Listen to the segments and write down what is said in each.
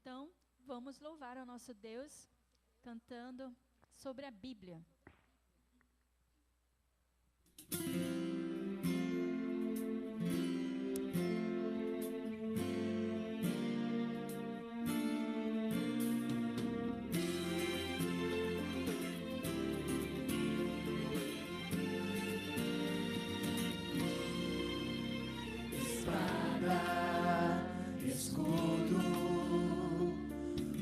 Então, vamos louvar ao nosso Deus cantando sobre a Bíblia. Escudo,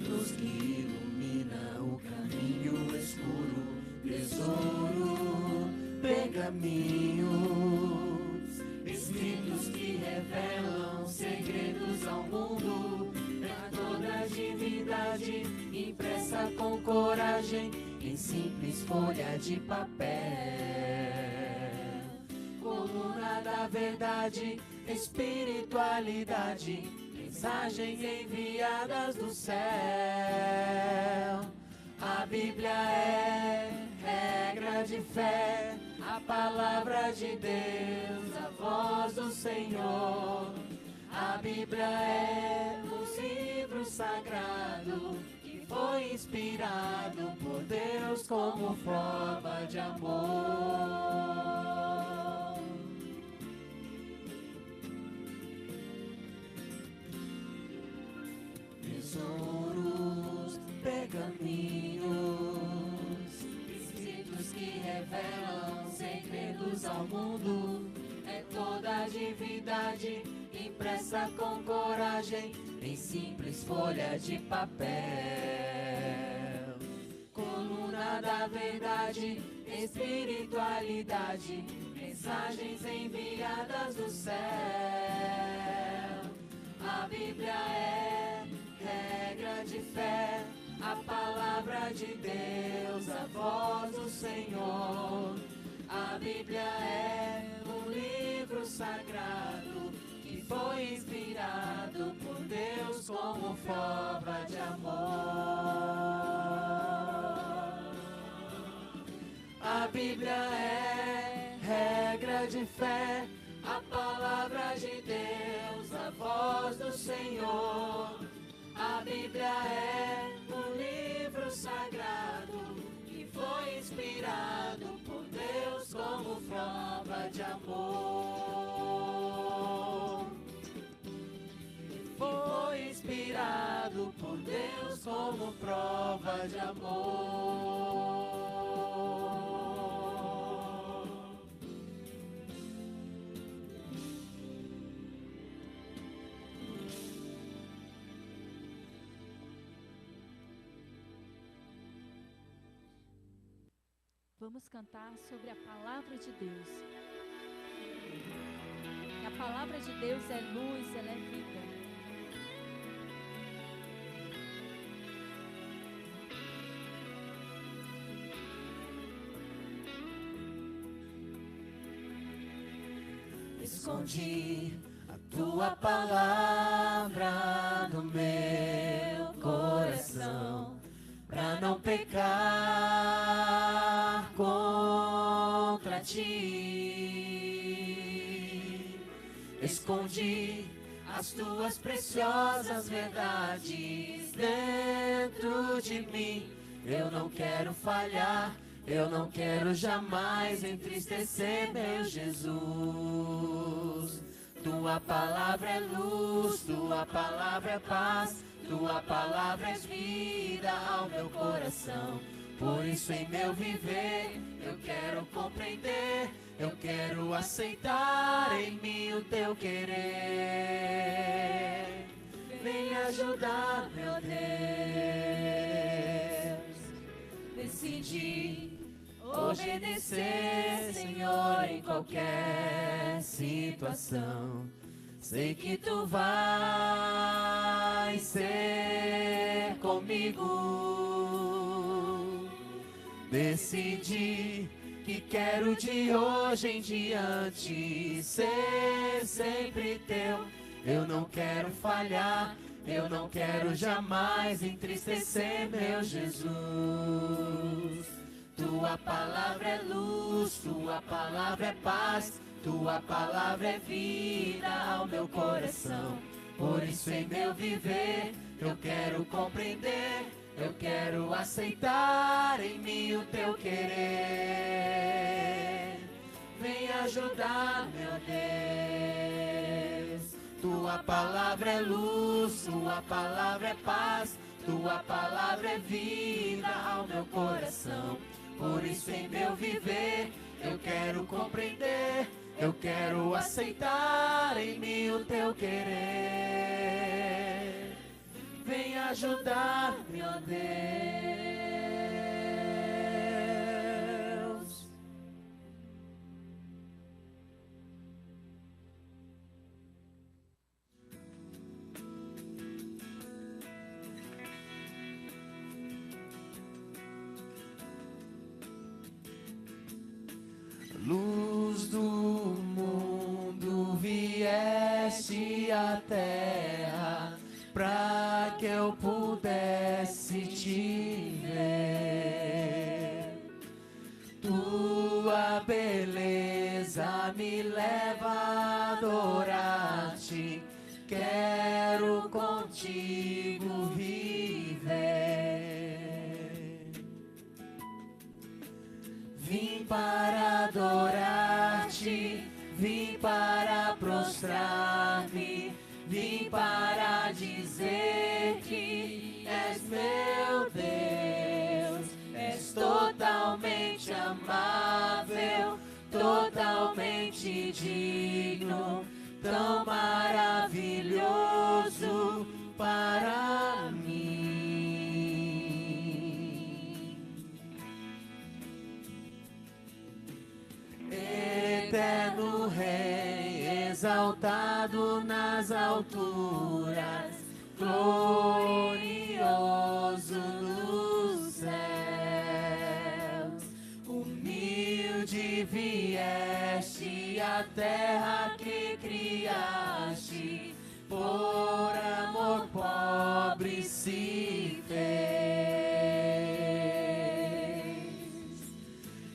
luz que ilumina o caminho escuro, tesouro, pergaminhos, escritos que revelam segredos ao mundo, é toda a divindade impressa com coragem em simples folha de papel, coluna da verdade, espiritualidade, mensagens enviadas do céu. A Bíblia é regra de fé, a palavra de Deus, a voz do Senhor. A Bíblia é um livro sagrado que foi inspirado por Deus como prova de amor. Tesouros, pergaminhos, escritos que revelam segredos ao mundo, é toda a divindade impressa com coragem em simples folha de papel, coluna da verdade, espiritualidade, mensagens enviadas do céu. A Bíblia é regra de fé, a palavra de Deus, a voz do Senhor. A Bíblia é um livro sagrado que foi inspirado por Deus como prova de amor. A Bíblia é regra de fé, a palavra de Deus, a voz do Senhor. A Bíblia é um livro sagrado que foi inspirado por Deus como prova de amor. Foi inspirado por Deus como prova de amor. Vamos cantar sobre a palavra de Deus. A palavra de Deus é luz, ela é vida. Escondi a tua palavra no meu coração, pra não pecar contra ti. Escondi as tuas preciosas verdades dentro de mim. Eu não quero falhar, eu não quero jamais entristecer meu Jesus. Tua palavra é luz, tua palavra é paz, tua palavra é vida ao meu coração. Por isso em meu viver eu quero compreender, eu quero aceitar em mim o teu querer. Vem ajudar, meu Deus. Decidi obedecer, Senhor, em qualquer situação. Sei que tu vais ser comigo. Decidi que quero de hoje em diante ser sempre teu. Eu não quero falhar, eu não quero jamais entristecer meu Jesus. Tua palavra é luz, tua palavra é paz, tua palavra é vida ao meu coração. Por isso em meu viver eu quero compreender, eu quero aceitar em mim o teu querer. Vem ajudar, meu Deus. Tua palavra é luz, tua palavra é paz, tua palavra é vida ao meu coração. Por isso em meu viver eu quero compreender, eu quero aceitar em mim o teu querer. Vem ajudar, meu Deus. Luz do mundo, vieste à terra pra que eu pudesse te ver. Tua beleza me leva a adorar-te, quero contigo viver. Vim para adorar-te, vim para prostrar-me, vim para dizer que és meu Deus, és totalmente amável, totalmente digno, tão maravilhoso para mim. Eterno Rei, exaltado nas alturas, glorioso nos céus. Humilde vieste à terra que criaste, por amor pobre se fez.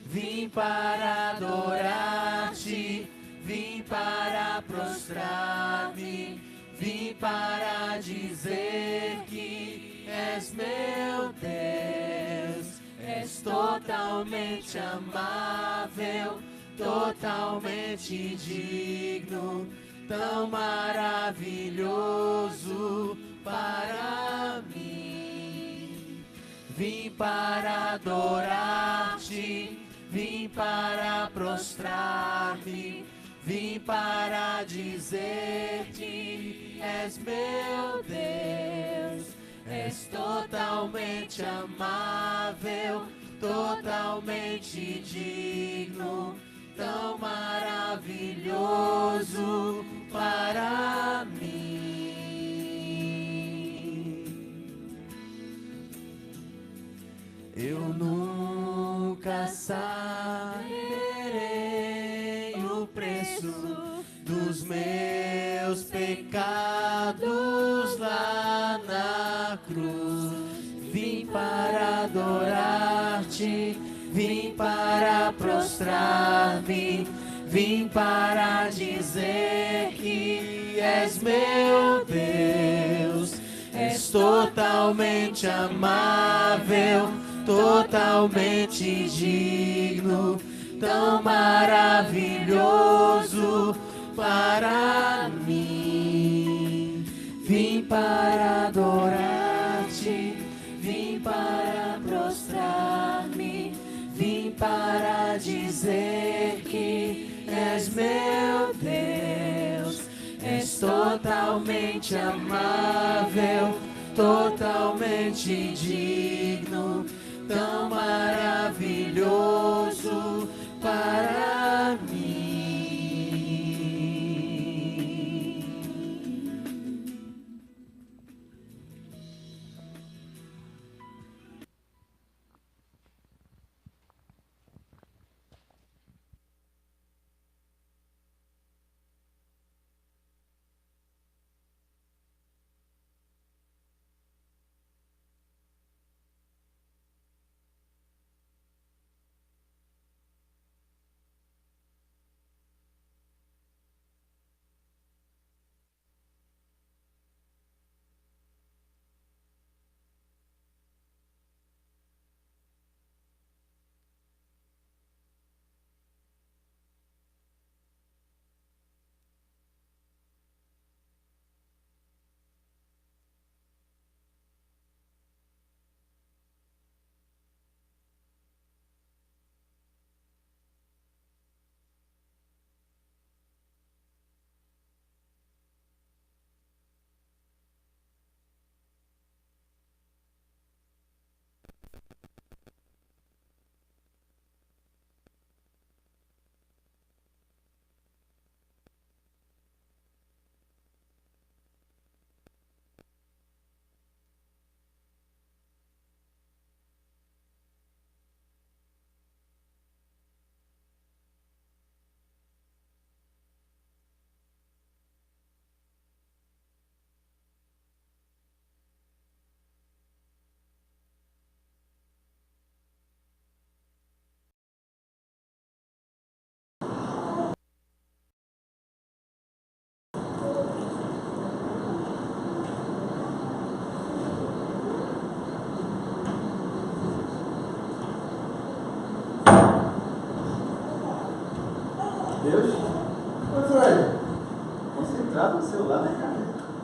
Vim para adorar-te, vim para prostrar-me, vim para dizer que és meu Deus, és totalmente amável, totalmente digno, tão maravilhoso para mim. Vim para adorar-te, vim para prostrar-me, vim para dizer que és meu Deus, és totalmente amável, totalmente digno, tão maravilhoso para mim. Eu nunca saberei o preço dos meus pecados lá na cruz. Vim para adorar-te, vim para prostrar-me, vim para dizer que és meu Deus, és totalmente amável, totalmente digno, tão maravilhoso para mim. Vim para adorar-te, vim para prostrar-me, vim para dizer que és meu Deus, és totalmente amável, totalmente digno, tão maravilhoso para mim.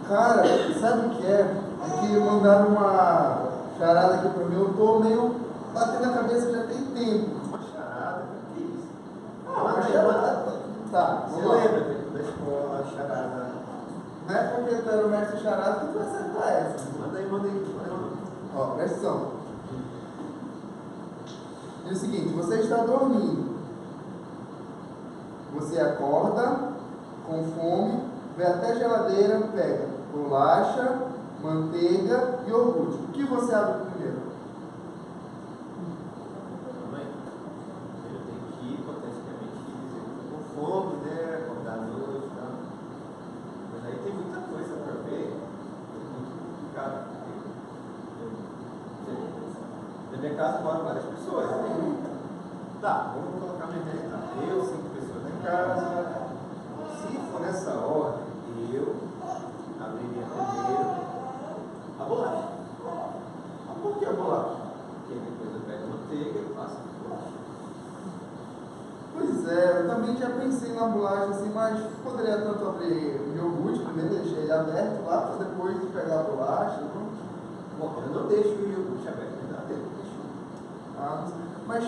Cara, sabe o que é? É que mandaram uma charada aqui pra mim, eu tô meio batendo a cabeça já tem tempo. Uma charada, o que é isso? Uma charada. Tá, Você vamos lá. lembra da escola, charada? Não é porque tu era o mestre charada que tu vai acertar essa. Manda aí, manda aí. Ó, presta atenção. Diz o seguinte, você está dormindo. Você acorda com fome, vai até a geladeira, pega bolacha, manteiga e iogurte. O que você abre primeiro? Mãe, eu tenho que ir, hipoteticamente, dizer que estou com fome, né? Acordar à noite e tal. Mas aí tem muita coisa para ver. É muito complicado. Na minha casa moram várias pessoas. Né? Tá, vamos colocar minha realidade. Eu, 5 pessoas na casa. Se for nessa ordem, eu abriria primeiro a bolacha. Mas por que a bolacha? Porque depois eu pego a manteiga e faço a bolacha. Pois é, eu também já pensei na bolacha assim, mas poderia tanto abrir o iogurte, primeiro deixar ele aberto lá, para depois pegar a bolacha. Não? Bom, eu não deixo o iogurte aberto, ainda deixo. Ah, mas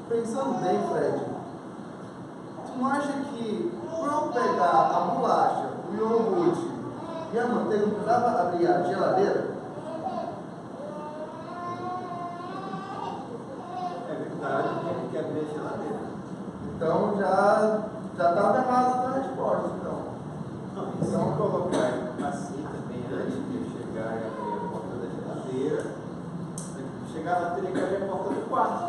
pensando bem, Fred, tu não acha que para eu pegar a bolacha, o iogurte e a manteiga, eu precisava abrir a geladeira? É verdade, tem que abrir a geladeira. Então já estava errada a tua resposta, então. Não, e se eu colocar assim também, antes de eu chegar e abrir a porta da geladeira, chegar lá teria que abrir a porta do quarto.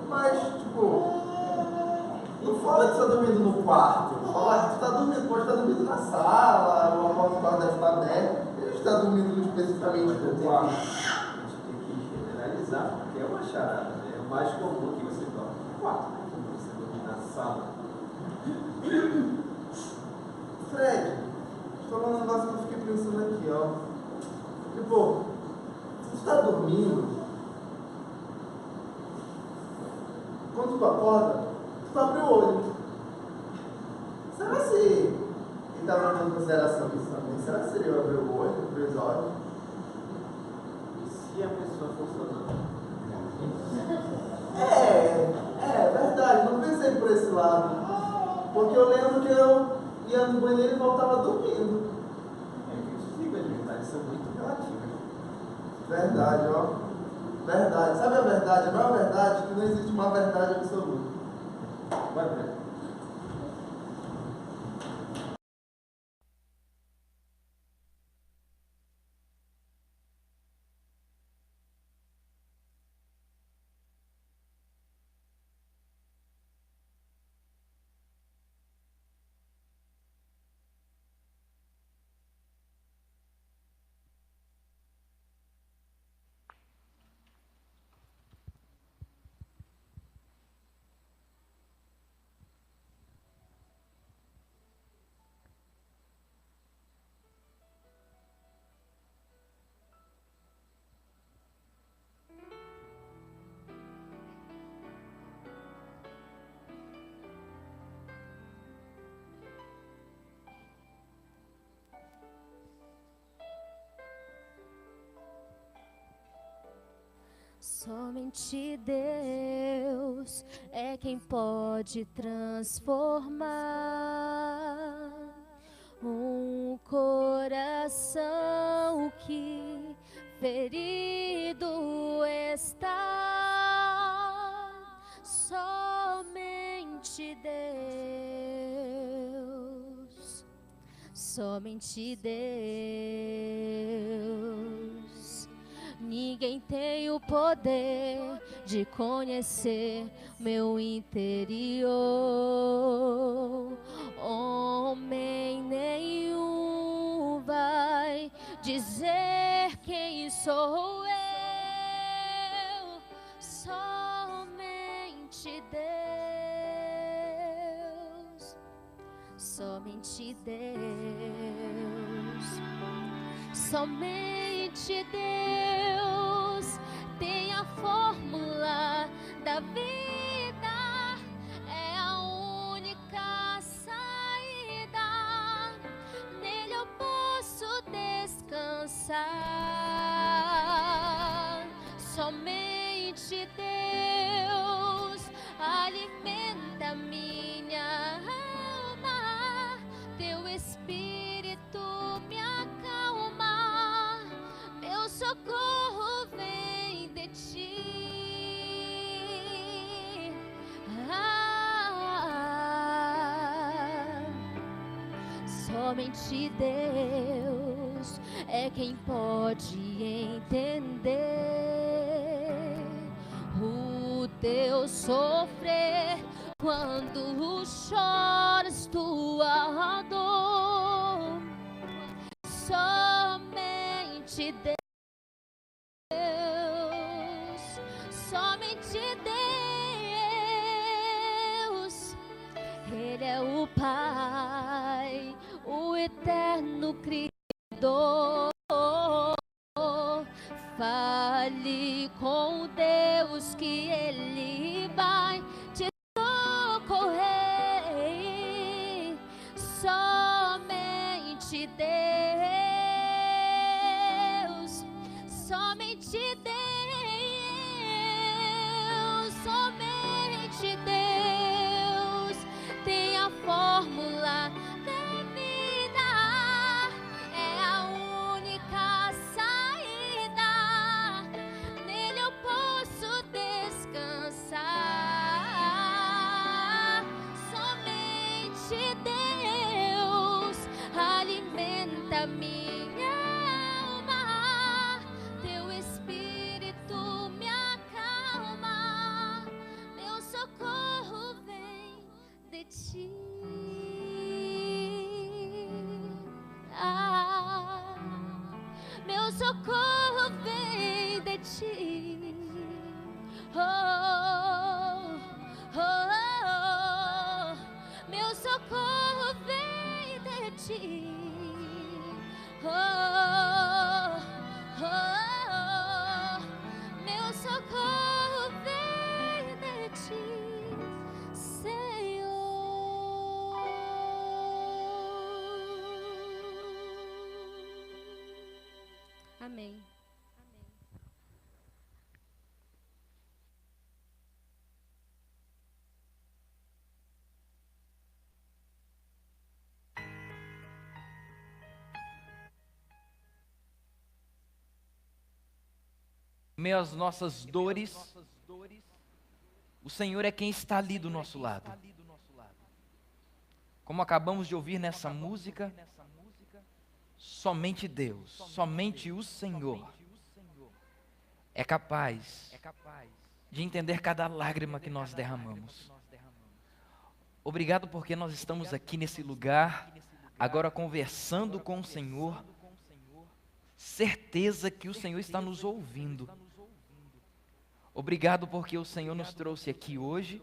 Mas, tipo, não fala que você está dormindo no quarto. Fala que você está dormindo, pode estar dormindo na sala, ou a porta do quarto deve estar aberta. Ele está dormindo especificamente no quarto. A gente tem que generalizar, porque é uma charada, né? É o mais comum que você dorme no quarto, né? Como você dorme na sala. Fred, estou falando um negócio que eu fiquei pensando aqui, ó. Tipo, se tu está dormindo, quando tu acorda, tu abre o olho. Será se ele estava levando em consideração isso também? Será que seria eu abrir o olho, abrir os olhos? E se a pessoa funcionando? É verdade, não pensei por esse lado. Porque eu lembro que eu ia no banheiro e voltava dormindo. É que os siglas de verdade são muito relativas. Verdade, ó. Verdade. Sabe a verdade? A maior verdade é que não existe uma verdade absoluta. Vai, Breno. Somente Deus é quem pode transformar um coração que ferido está. Somente Deus, somente Deus. Ninguém tem o poder de conhecer meu interior. Homem nenhum vai dizer quem sou eu. Somente Deus, somente Deus. Somente Deus tem a fórmula da vida, é a única saída. Somente Deus alimenta minha alma, teu Espírito me acalma, meu socorro vem de ti. Somente Deus é quem pode entender o teu sofrer quando choras tua dor. Somente Deus, somente Deus, Ele é o Pai, o eterno Criador. Fale com Deus que Ele vai te socorrer. Somente Deus, somente Deus, somente Deus tem a fórmula da vida, é a única saída, nele eu posso descansar. Somente Deus alimenta minha alma, teu Espírito me acalma, meu socorro vem de ti. Meu socorro vem de ti. Oh, oh, oh, meu socorro vem de ti. Oh, oh, oh, meu socorro vem de ti, Senhor. Amém. Em meio às nossas dores, o Senhor é quem está ali do nosso lado. Como acabamos de ouvir nessa música, somente Deus, somente o Senhor é capaz de entender cada lágrima que nós derramamos. Obrigado porque nós estamos aqui nesse lugar, agora conversando com o Senhor, certeza que o Senhor está nos ouvindo. Obrigado porque o Senhor nos trouxe aqui hoje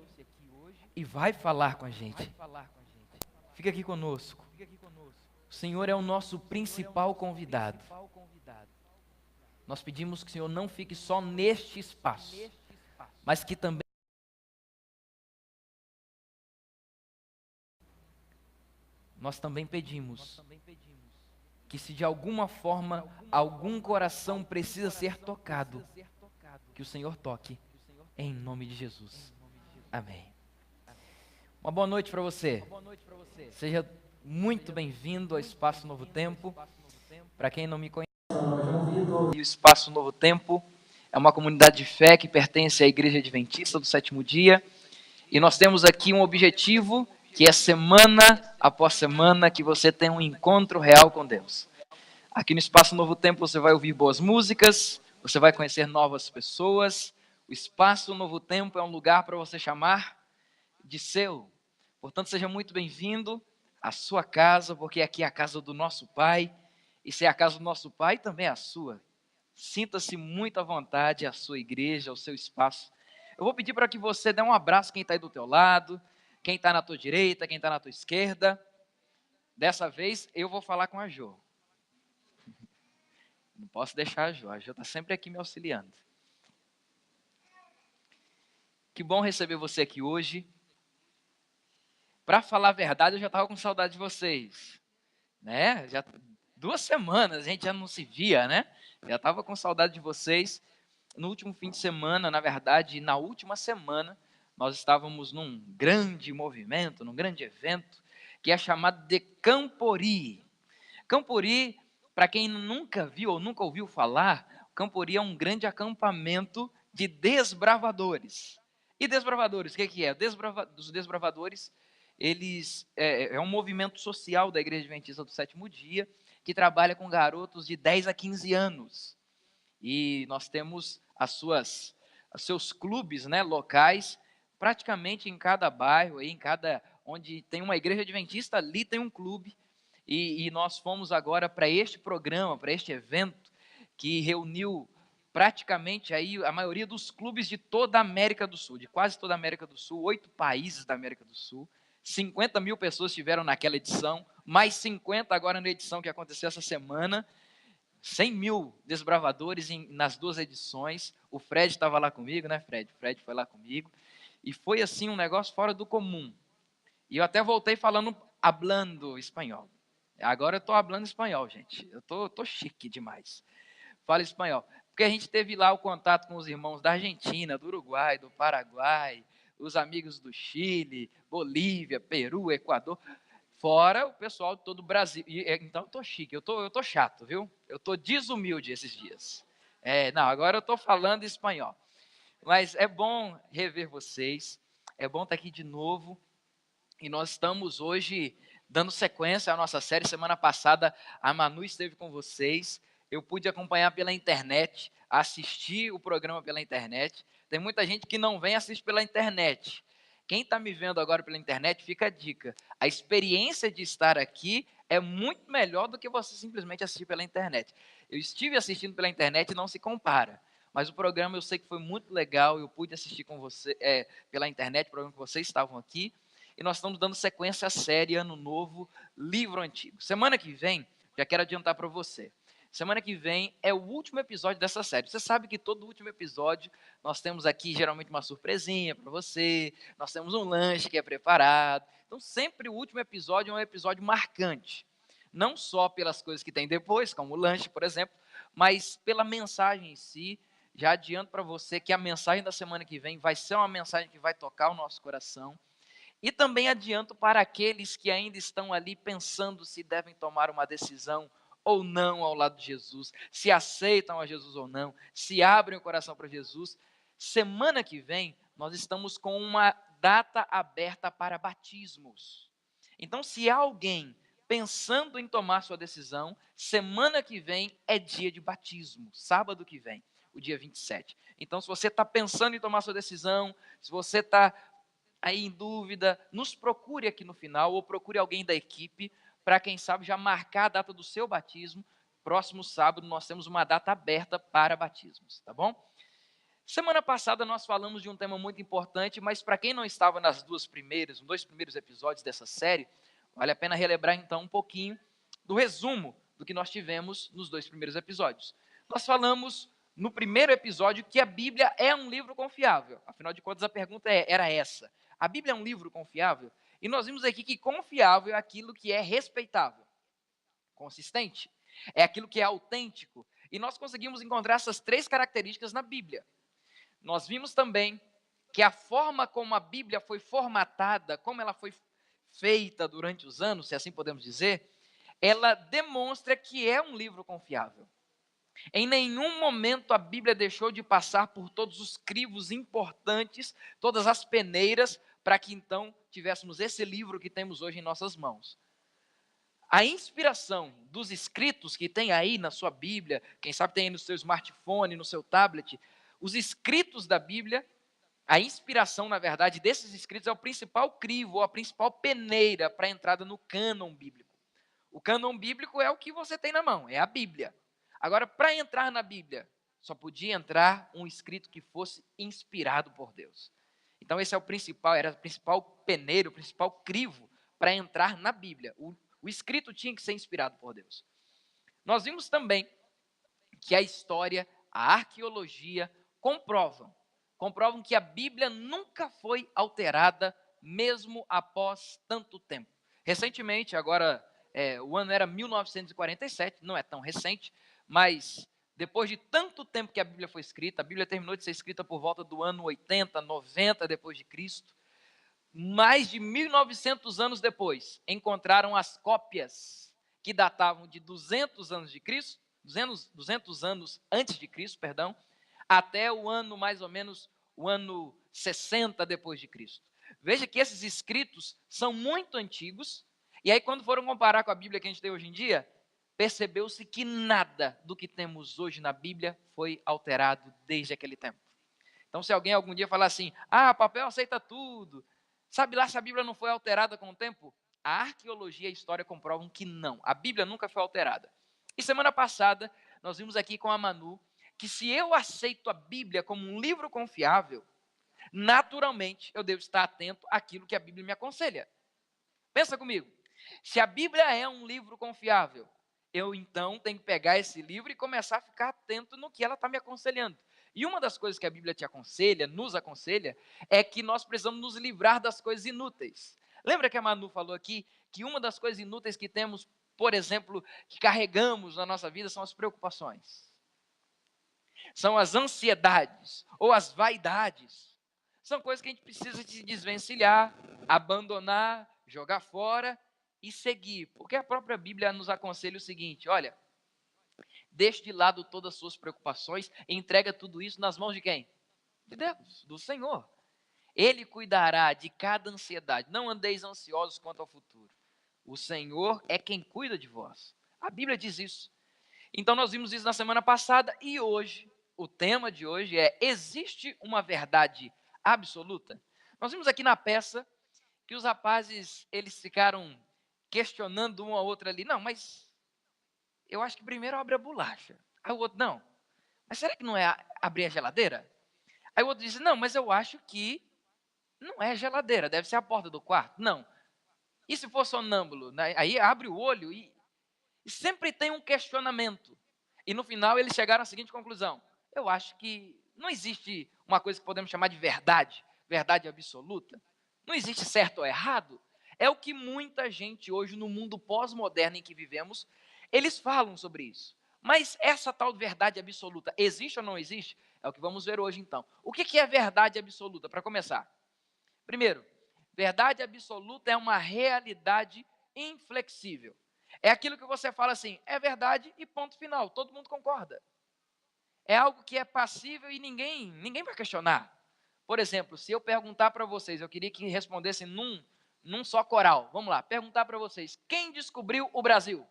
e vai falar com a gente. Fica aqui conosco. O Senhor é o nosso principal convidado. Nós pedimos que o Senhor não fique só neste espaço, mas que também nós também pedimos que, se de alguma forma algum coração precisa ser tocado, que o Senhor toque, em nome de Jesus. Amém. Uma boa noite para você. Seja muito bem-vindo ao Espaço Novo Tempo. Para quem não me conhece, o Espaço Novo Tempo é uma comunidade de fé que pertence à Igreja Adventista do Sétimo Dia. E nós temos aqui um objetivo, que é semana após semana que você tenha um encontro real com Deus. Aqui no Espaço Novo Tempo você vai ouvir boas músicas, você vai conhecer novas pessoas. O Espaço Novo Tempo é um lugar para você chamar de seu. Portanto, seja muito bem-vindo à sua casa, porque aqui é a casa do nosso Pai. E se é a casa do nosso Pai, também é a sua. Sinta-se muito à vontade, a sua igreja, o seu espaço. Eu vou pedir para que você dê um abraço quem está aí do teu lado, quem está na tua direita, quem está na tua esquerda. Dessa vez, eu vou falar com a Jo. Não posso deixar a Jo está sempre aqui me auxiliando. Que bom receber você aqui hoje. Para falar a verdade, eu já estava com saudade de vocês. Né? Já 2 semanas, a gente já não se via, né? Já estava com saudade de vocês. No último fim de semana, na verdade, na última semana, nós estávamos num grande movimento, num grande evento, que é chamado de Campori. Campori, para quem nunca viu ou nunca ouviu falar, Campori é um grande acampamento de desbravadores. E desbravadores, o que é? Os desbravadores, eles é um movimento social da Igreja Adventista do Sétimo Dia, que trabalha com garotos de 10 a 15 anos. E nós temos os seus clubes, né, locais, praticamente em cada bairro, onde tem uma igreja adventista, ali tem um clube. E nós fomos agora para este programa, para este evento, que reuniu praticamente aí a maioria dos clubes de toda a América do Sul, de quase toda a América do Sul, 8 países da América do Sul. 50 mil pessoas estiveram naquela edição, mais 50 agora na edição que aconteceu essa semana. 100 mil desbravadores nas 2 edições. O Fred estava lá comigo, né, Fred? O Fred foi lá comigo. E foi, assim, um negócio fora do comum. E eu até voltei hablando espanhol. Agora eu estou hablando espanhol, gente. Eu tô chique demais. Falo espanhol. Porque a gente teve lá o contato com os irmãos da Argentina, do Uruguai, do Paraguai, os amigos do Chile, Bolívia, Peru, Equador. Fora o pessoal de todo o Brasil. Então eu tô chique, eu tô chato, viu? Eu tô desumilde esses dias. Não, agora eu tô falando espanhol. Mas é bom rever vocês, é bom estar aqui de novo. E nós estamos hoje dando sequência à nossa série. Semana passada a Manu esteve com vocês. Eu pude acompanhar pela internet, assistir o programa pela internet. Tem muita gente que não vem assistir pela internet. Quem está me vendo agora pela internet, fica a dica. A experiência de estar aqui é muito melhor do que você simplesmente assistir pela internet. Eu estive assistindo pela internet e não se compara. Mas o programa eu sei que foi muito legal. Eu pude assistir com você pela internet, o programa que vocês estavam aqui. E nós estamos dando sequência à série Ano Novo, Livro Antigo. Semana que vem, já quero adiantar para você. Semana que vem é o último episódio dessa série. Você sabe que todo último episódio nós temos aqui geralmente uma surpresinha para você, nós temos um lanche que é preparado. Então sempre o último episódio é um episódio marcante. Não só pelas coisas que tem depois, como o lanche, por exemplo, mas pela mensagem em si. Já adianto para você que a mensagem da semana que vem vai ser uma mensagem que vai tocar o nosso coração. E também adianto para aqueles que ainda estão ali pensando se devem tomar uma decisão ou não ao lado de Jesus, se aceitam a Jesus ou não, se abrem o coração para Jesus. Semana que vem, nós estamos com uma data aberta para batismos. Então, se há alguém pensando em tomar sua decisão, semana que vem é dia de batismo, sábado que vem, o dia 27. Então, se você está pensando em tomar sua decisão, se você está aí em dúvida, nos procure aqui no final, ou procure alguém da equipe, para quem sabe já marcar a data do seu batismo. Próximo sábado nós temos uma data aberta para batismos, tá bom? Semana passada nós falamos de um tema muito importante, mas para quem não estava nos 2 primeiros episódios dessa série, vale a pena relembrar então um pouquinho do resumo do que nós tivemos nos 2 primeiros episódios. Nós falamos no primeiro episódio que a Bíblia é um livro confiável. Afinal de contas, a pergunta era essa: a Bíblia é um livro confiável? E nós vimos aqui que confiável é aquilo que é respeitável, consistente, é aquilo que é autêntico. E nós conseguimos encontrar essas 3 características na Bíblia. Nós vimos também que a forma como a Bíblia foi formatada, como ela foi feita durante os anos, se assim podemos dizer, ela demonstra que é um livro confiável. Em nenhum momento a Bíblia deixou de passar por todos os crivos importantes, todas as peneiras, para que então tivéssemos esse livro que temos hoje em nossas mãos. A inspiração dos escritos que tem aí na sua Bíblia, quem sabe tem aí no seu smartphone, no seu tablet, os escritos da Bíblia, a inspiração, na verdade, desses escritos é o principal crivo, a principal peneira para a entrada no cânon bíblico. O cânon bíblico é o que você tem na mão, é a Bíblia. Agora, para entrar na Bíblia, só podia entrar um escrito que fosse inspirado por Deus. Então, esse é era o principal peneiro, o principal crivo para entrar na Bíblia. O escrito tinha que ser inspirado por Deus. Nós vimos também que a história, a arqueologia comprovam que a Bíblia nunca foi alterada, mesmo após tanto tempo. Recentemente, agora, o ano era 1947, não é tão recente, mas depois de tanto tempo que a Bíblia foi escrita, a Bíblia terminou de ser escrita por volta do ano 80, 90 depois de Cristo. Mais de 1900 anos depois, encontraram as cópias que datavam de 200 anos de Cristo, 200 anos antes de Cristo, perdão, até o ano mais ou menos o ano 60 depois de Cristo. Veja que esses escritos são muito antigos, e aí quando foram comparar com a Bíblia que a gente tem hoje em dia, percebeu-se que nada do que temos hoje na Bíblia foi alterado desde aquele tempo. Então, se alguém algum dia falar assim, papel aceita tudo, sabe lá se a Bíblia não foi alterada com o tempo? A arqueologia e a história comprovam que não, a Bíblia nunca foi alterada. E semana passada, nós vimos aqui com a Manu, que se eu aceito a Bíblia como um livro confiável, naturalmente eu devo estar atento àquilo que a Bíblia me aconselha. Pensa comigo, se a Bíblia é um livro confiável, eu então tenho que pegar esse livro e começar a ficar atento no que ela está me aconselhando. E uma das coisas que a Bíblia te aconselha, nos aconselha, é que nós precisamos nos livrar das coisas inúteis. Lembra que a Manu falou aqui que uma das coisas inúteis que temos, por exemplo, que carregamos na nossa vida são as preocupações. São as ansiedades ou as vaidades. São coisas que a gente precisa se desvencilhar, abandonar, jogar fora e seguir. Porque a própria Bíblia nos aconselha o seguinte, olha, deixe de lado todas as suas preocupações e entrega tudo isso nas mãos de quem? De Deus, do Senhor. Ele cuidará de cada ansiedade. Não andeis ansiosos quanto ao futuro. O Senhor é quem cuida de vós. A Bíblia diz isso. Então nós vimos isso na semana passada e hoje, o tema de hoje é: existe uma verdade absoluta? Nós vimos aqui na peça que os rapazes, eles ficaram questionando um ao outro ali. Não, mas eu acho que primeiro abre a bolacha. Aí o outro, não. Mas será que não é abrir a geladeira? Aí o outro disse, não, mas eu acho que não é geladeira, deve ser a porta do quarto. Não. E se for sonâmbulo? Aí abre o olho e sempre tem um questionamento. E no final eles chegaram à seguinte conclusão: eu acho que não existe uma coisa que podemos chamar de verdade, verdade absoluta. Não existe certo ou errado. É o que muita gente hoje, no mundo pós-moderno em que vivemos, eles falam sobre isso. Mas essa tal verdade absoluta, existe ou não existe? É o que vamos ver hoje então. O que é verdade absoluta, para começar? Primeiro, verdade absoluta é uma realidade inflexível. É aquilo que você fala assim, é verdade e ponto final, todo mundo concorda. É algo que é passível e ninguém vai questionar. Por exemplo, se eu perguntar para vocês, eu queria que respondessem num só coral. Vamos lá, perguntar para vocês, quem descobriu o Brasil?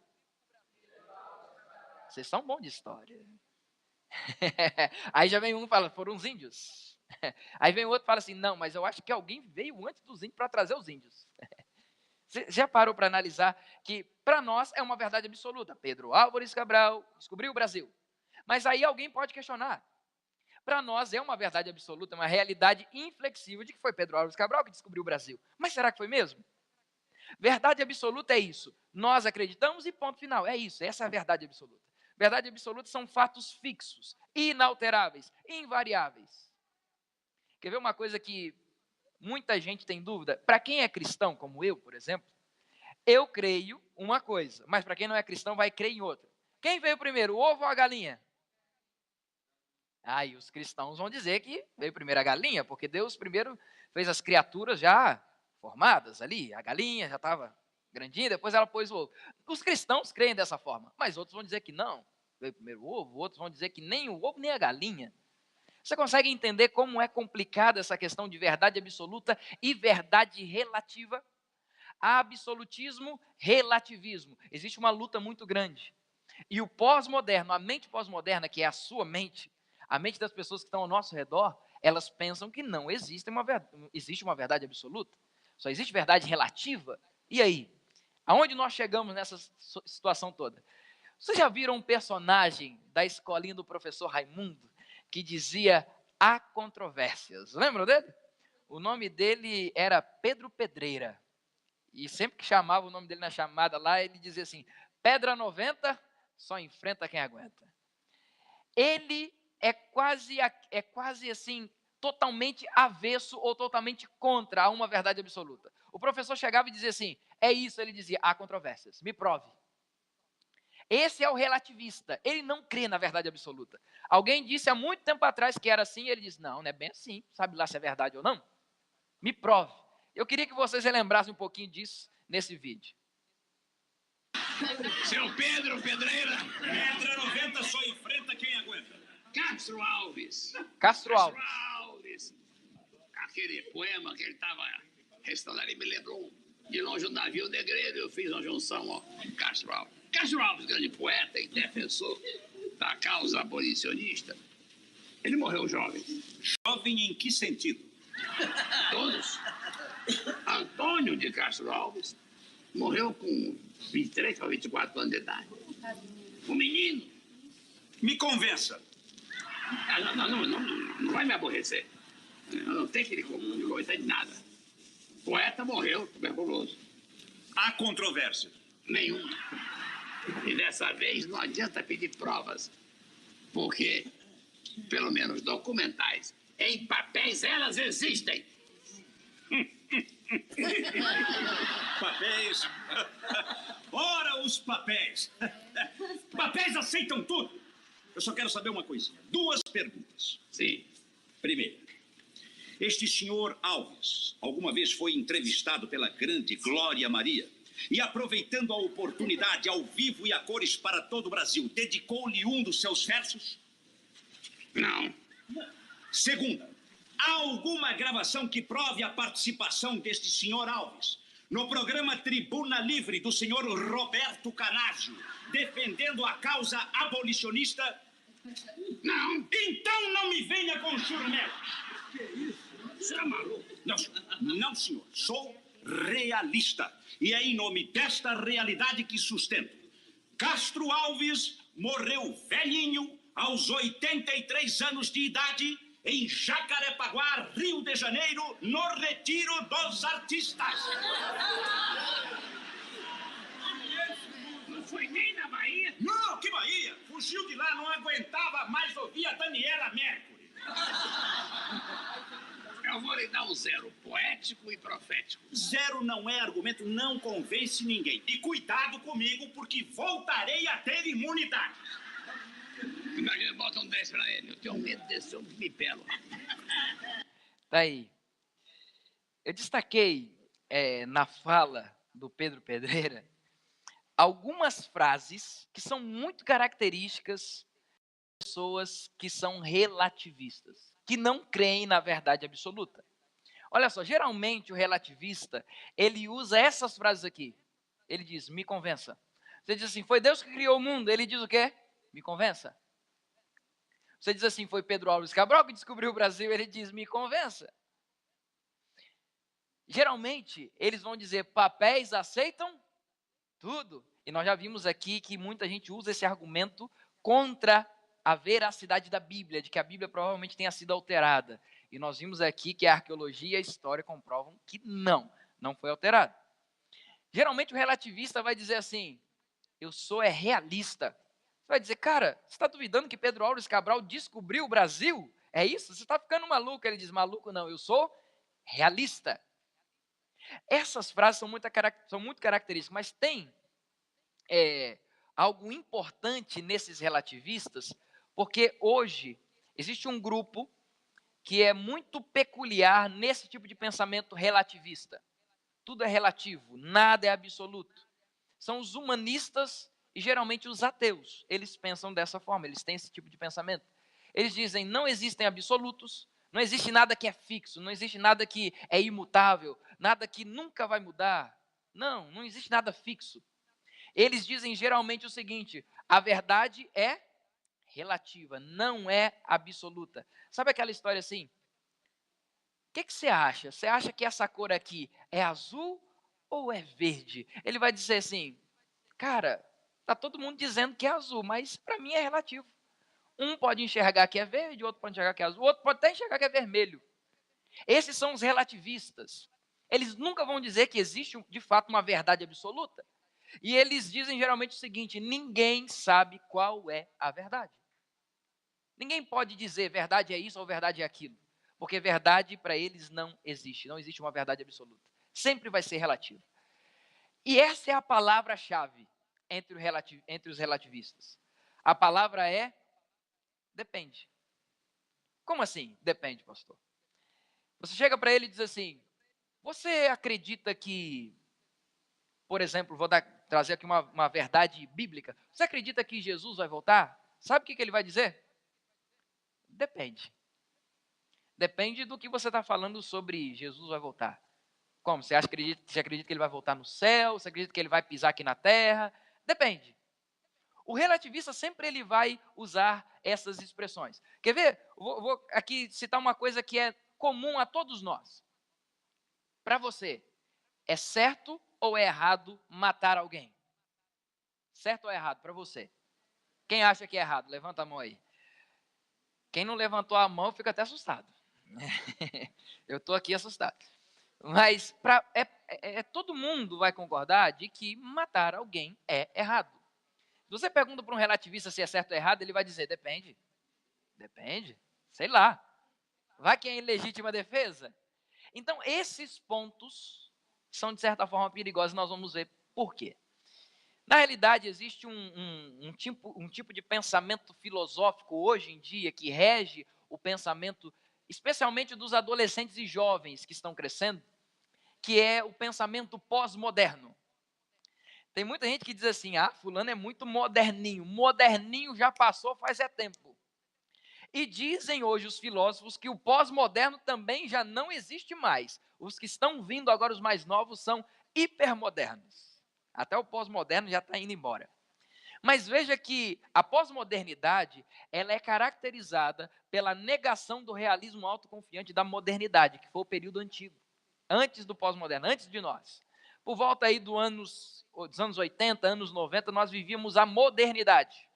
Vocês são bons de história. Aí já vem um e fala, foram os índios. Aí vem o outro e fala assim, não, mas eu acho que alguém veio antes dos índios para trazer os índios. Você já parou para analisar que para nós é uma verdade absoluta? Pedro Álvares Cabral descobriu o Brasil. Mas aí alguém pode questionar. Para nós é uma verdade absoluta, uma realidade inflexível de que foi Pedro Álvares Cabral que descobriu o Brasil. Mas será que foi mesmo? Verdade absoluta é isso. Nós acreditamos e ponto final. É isso, essa é a verdade absoluta. Verdade absoluta são fatos fixos, inalteráveis, invariáveis. Quer ver uma coisa que muita gente tem dúvida? Para quem é cristão, como eu, por exemplo, eu creio uma coisa, mas para quem não é cristão vai crer em outra. Quem veio primeiro, o ovo ou a galinha? E os cristãos vão dizer que veio primeiro a galinha, porque Deus primeiro fez as criaturas já formadas ali. A galinha já estava grandinha, depois ela pôs o ovo. Os cristãos creem dessa forma, mas outros vão dizer que não. Veio primeiro o ovo, outros vão dizer que nem o ovo nem a galinha. Você consegue entender como é complicada essa questão de verdade absoluta e verdade relativa? Absolutismo, relativismo. Existe uma luta muito grande. E o pós-moderno, a mente pós-moderna, que é a sua mente, a mente das pessoas que estão ao nosso redor, elas pensam que não existe uma verdade absoluta. Só existe verdade relativa. E aí? Aonde nós chegamos nessa situação toda? Vocês já viram um personagem da escolinha do professor Raimundo que dizia há controvérsias? Lembram dele? O nome dele era Pedro Pedreira. E sempre que chamava o nome dele na chamada lá, ele dizia assim, pedra 90, só enfrenta quem aguenta. Ele é quase assim, totalmente avesso ou totalmente contra a uma verdade absoluta. O professor chegava e dizia assim, é isso, ele dizia, há controvérsias, me prove. Esse é o relativista, ele não crê na verdade absoluta. Alguém disse há muito tempo atrás que era assim, e ele diz, não, não é bem assim, sabe lá se é verdade ou não? Me prove. Eu queria que vocês relembrassem um pouquinho disso nesse vídeo. Seu Pedro Pedreira. Pedra 90 só enfrenta quem aguenta. Castro Alves. Castro Alves. Alves. Aquele poema que ele estava recitando ali me lembrou de longe um navio negreiro. Eu fiz uma junção, ó. Castro Alves. Castro Alves, grande poeta e defensor da causa abolicionista. Ele morreu jovem. Jovem em que sentido? Todos. Antônio de Castro Alves morreu com 23 ou 24 anos de idade. Um menino. Me convença. Não vai me aborrecer. Eu não tenho que lhe convencer de nada. O poeta morreu tuberculoso. Há controvérsia? Nenhuma. E dessa vez não adianta pedir provas. Porque, pelo menos documentais, em papéis elas existem. Papéis? Ora, os papéis. Papéis aceitam tudo. Eu só quero saber uma coisinha. 2 perguntas. Sim. Primeira. Este senhor Alves, alguma vez foi entrevistado pela grande Glória Maria e, aproveitando a oportunidade ao vivo e a cores para todo o Brasil, dedicou-lhe um dos seus versos? Não. Segunda. Há alguma gravação que prove a participação deste senhor Alves no programa Tribuna Livre do senhor Roberto Canágio, defendendo a causa abolicionista? Não. Então não me venha com churumelo. Que isso? Você é maluco? Não, senhor. Sou realista. E é em nome desta realidade que sustento. Castro Alves morreu velhinho, aos 83 anos de idade, em Jacarepaguá, Rio de Janeiro, no Retiro dos Artistas. Não foi nem na Bahia? Não, que Bahia? Fugiu de lá, não aguentava mais ouvir a Daniela Mercury. Eu vou lhe dar um 0, poético e profético. 0 não é argumento, não convence ninguém. E cuidado comigo, porque voltarei a ter imunidade. Imagina, bota um 10 pra ele. Eu tenho medo desse homem bipelo. Tá aí. Eu destaquei na fala do Pedro Pedreira algumas frases que são muito características de pessoas que são relativistas, que não creem na verdade absoluta. Olha só, geralmente o relativista, ele usa essas frases aqui. Ele diz, me convença. Você diz assim, foi Deus que criou o mundo. Ele diz o quê? Me convença. Você diz assim, foi Pedro Álvares Cabral que descobriu o Brasil. Ele diz, me convença. Geralmente, eles vão dizer, papéis aceitam tudo. E nós já vimos aqui que muita gente usa esse argumento contra a veracidade da Bíblia, de que a Bíblia provavelmente tenha sido alterada. E nós vimos aqui que a arqueologia e a história comprovam que não foi alterada. Geralmente o relativista vai dizer assim, eu sou realista. Você vai dizer, cara, você está duvidando que Pedro Álvares Cabral descobriu o Brasil? É isso? Você está ficando maluco? Ele diz, maluco não, eu sou realista. Essas frases são muito características, mas tem algo importante nesses relativistas, porque hoje existe um grupo que é muito peculiar nesse tipo de pensamento relativista. Tudo é relativo, nada é absoluto. São os humanistas e geralmente os ateus. Eles pensam dessa forma, eles têm esse tipo de pensamento. Eles dizem, não existem absolutos, não existe nada que é fixo, não existe nada que é imutável, nada que nunca vai mudar. Não existe nada fixo. Eles dizem geralmente o seguinte, a verdade é relativa, não é absoluta. Sabe aquela história assim? O que você acha? Você acha que essa cor aqui é azul ou é verde? Ele vai dizer assim, cara, tá todo mundo dizendo que é azul, mas para mim é relativo. Um pode enxergar que é verde, o outro pode enxergar que é azul, o outro pode até enxergar que é vermelho. Esses são os relativistas. Eles nunca vão dizer que existe, de fato, uma verdade absoluta. E eles dizem geralmente o seguinte, ninguém sabe qual é a verdade. Ninguém pode dizer verdade é isso ou verdade é aquilo. Porque verdade para eles não existe uma verdade absoluta. Sempre vai ser relativo. E essa é a palavra-chave entre os relativistas. A palavra é depende. Como assim? Depende, pastor. Você chega para ele e diz assim: você acredita que, por exemplo, trazer aqui uma verdade bíblica. Você acredita que Jesus vai voltar? Sabe o que ele vai dizer? Depende. Depende do que você está falando sobre Jesus vai voltar. Como? Você acredita que ele vai voltar no céu? Você acredita que ele vai pisar aqui na terra? Depende. O relativista sempre ele vai usar essas expressões. Quer ver? Vou aqui citar uma coisa que é comum a todos nós. Para você, é certo ou é errado matar alguém? Certo ou é errado para você? Quem acha que é errado? Levanta a mão aí. Quem não levantou a mão fica até assustado. Eu estou aqui assustado. Mas todo mundo vai concordar de que matar alguém é errado. Se você pergunta para um relativista se é certo ou errado, ele vai dizer, depende. Depende, sei lá. Vai que é em legítima defesa? Então, esses pontos são, de certa forma, perigosos. Nós vamos ver por quê. Na realidade, existe um tipo de pensamento filosófico hoje em dia que rege o pensamento, especialmente dos adolescentes e jovens que estão crescendo, que é o pensamento pós-moderno. Tem muita gente que diz assim, fulano é muito moderninho. Moderninho já passou faz tempo. E dizem hoje os filósofos que o pós-moderno também já não existe mais. Os que estão vindo agora, os mais novos, são hipermodernos. Até o pós-moderno já está indo embora. Mas veja que a pós-modernidade, ela é caracterizada pela negação do realismo autoconfiante da modernidade, que foi o período antigo, antes do pós-moderno, antes de nós. Por volta aí dos anos 80, anos 90, nós vivíamos a modernidade.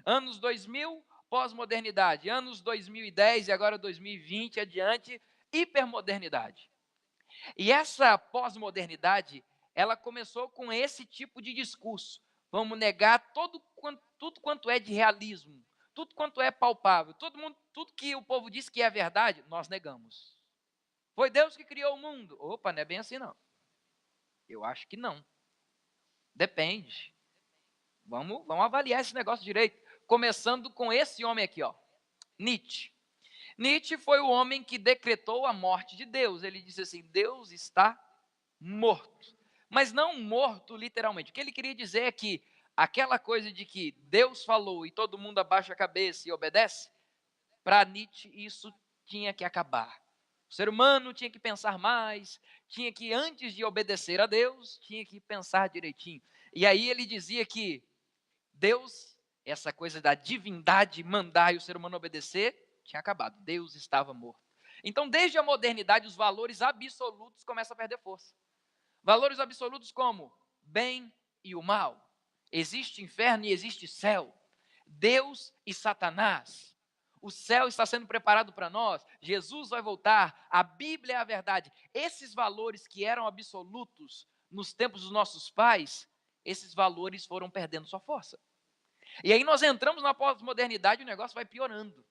Anos 2000, pós-modernidade. Anos 2010 e agora 2020 adiante, hipermodernidade. E essa pós-modernidade, ela começou com esse tipo de discurso. Vamos negar tudo quanto é de realismo, tudo quanto é palpável, tudo que o povo diz que é verdade, nós negamos. Foi Deus que criou o mundo? Opa, não é bem assim não. Eu acho que não. Depende. Vamos avaliar esse negócio direito. Começando com esse homem aqui, Nietzsche. Nietzsche foi o homem que decretou a morte de Deus. Ele disse assim, Deus está morto. Mas não morto literalmente. O que ele queria dizer é que aquela coisa de que Deus falou e todo mundo abaixa a cabeça e obedece, para Nietzsche isso tinha que acabar. O ser humano tinha que pensar mais, tinha que, antes de obedecer a Deus, tinha que pensar direitinho. E aí ele dizia que Deus, essa coisa da divindade mandar e o ser humano obedecer, tinha acabado. Deus estava morto. Então, desde a modernidade, os valores absolutos começam a perder força. Valores absolutos como bem e o mal. Existe inferno e existe céu. Deus e Satanás. O céu está sendo preparado para nós. Jesus vai voltar. A Bíblia é a verdade. Esses valores que eram absolutos nos tempos dos nossos pais, esses valores foram perdendo sua força. E aí nós entramos na pós-modernidade e o negócio vai piorando.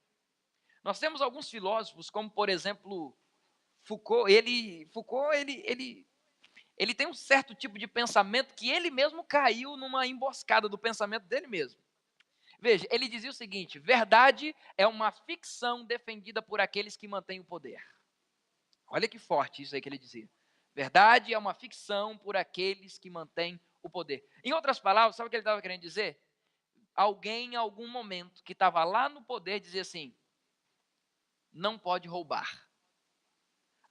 Nós temos alguns filósofos, como por exemplo Foucault. Ele tem um certo tipo de pensamento que ele mesmo caiu numa emboscada do pensamento dele mesmo. Veja, ele dizia o seguinte, verdade é uma ficção defendida por aqueles que mantêm o poder. Olha que forte isso aí que ele dizia. Verdade é uma ficção por aqueles que mantêm o poder. Em outras palavras, sabe o que ele estava querendo dizer? Alguém, em algum momento, que estava lá no poder, dizia assim, não pode roubar.